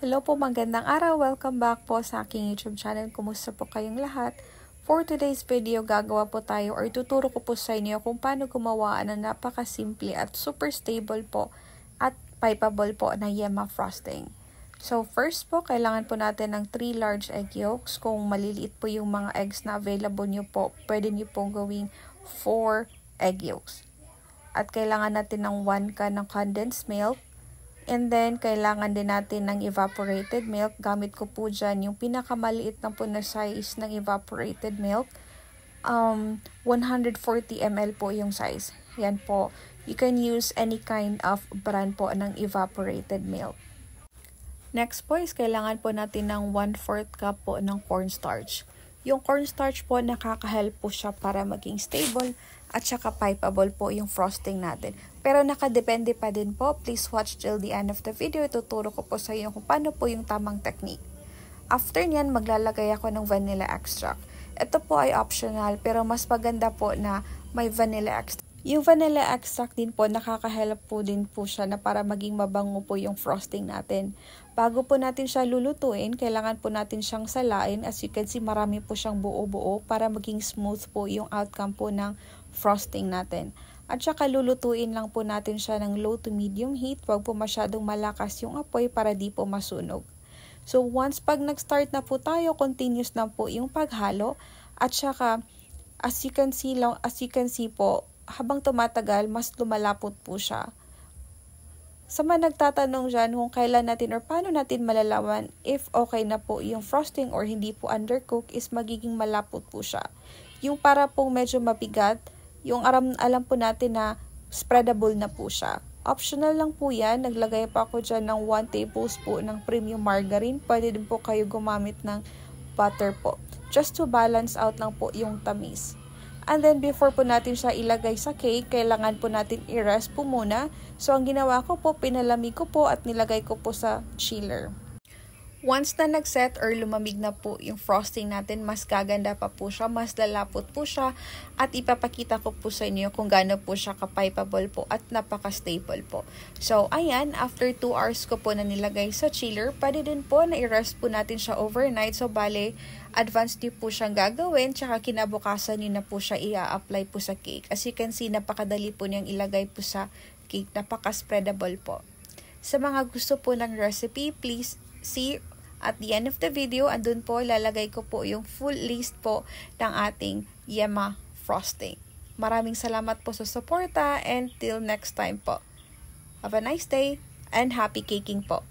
Hello po, magandang araw. Welcome back po sa aking YouTube channel. Kumusta po kayong lahat? For today's video, gagawa po tayo or tuturo ko po sa inyo kung paano gumawa ng napakasimple at super stable po at pipeable po na Yema frosting. So first po, kailangan po natin ng 3 large egg yolks. Kung maliliit po yung mga eggs na available nyo po, pwede nyo pong gawing 4 egg yolks. At kailangan natin ng 1 can ng condensed milk. And then, kailangan din natin ng evaporated milk. Gamit ko po dyan yung pinakamaliit na po na size ng evaporated milk. 140 ml po yung size. Yan po. You can use any kind of brand po ng evaporated milk. Next po is kailangan po natin ng 1/4 cup po ng cornstarch. Yung cornstarch po nakaka-help po siya para maging stable at saka pipeable po yung frosting natin. Pero nakadepende pa din po. Please watch till the end of the video. Ituturo ko po sa inyo kung paano po yung tamang technique. After nyan, maglalagay ako ng vanilla extract. Ito po ay optional pero mas maganda po na may vanilla extract. Yung vanilla extract din po, nakaka-help po din po siya na para maging mabango po yung frosting natin. Bago po natin siya lulutuin, kailangan po natin siyang salain. As you can see, marami po siyang buo-buo para maging smooth po yung outcome po ng frosting natin. At saka lulutuin lang po natin siya ng low to medium heat. Huwag po masyadong malakas yung apoy para di po masunog. So once pag nag-start na po tayo, continuous na po yung paghalo. At saka, as you can see po, habang tumatagal, mas lumalapot po siya. Sa mga nagtatanong dyan kung kailan natin or paano natin malalaman if okay na po yung frosting or hindi po undercook is magiging malapot po siya. Yung para pong medyo mabigat, yung alam po natin na spreadable na po siya. Optional lang po yan. Naglagay pa ako dyan ng 1 tablespoon ng premium margarine. Pwede din po kayo gumamit ng butter po. Just to balance out lang po yung tamis. And then, before po natin siya ilagay sa cake, kailangan po natin i-rest po muna. So, ang ginawa ko po, pinalamig ko po at nilagay ko po sa chiller. Once na nag-set or lumamig na po yung frosting natin, mas gaganda pa po siya, mas lalapot po siya. At ipapakita ko po sa inyo kung gaano po siya ka-pipeable po at napaka-stable po. So, ayan, after 2 hours ko po na nilagay sa chiller, pwede din po na i-rest po natin siya overnight. So, bale, advanced nyo po siyang gagawin, tsaka kinabukasan nyo na po siya i-apply po sa cake. As you can see, napakadali po niyang ilagay po sa cake, napaka-spreadable po. Sa mga gusto po ng recipe, please see at the end of the video, andun po, lalagay ko po yung full list po ng ating Yema frosting. Maraming salamat po sa suporta and till next time po. Have a nice day and happy caking po.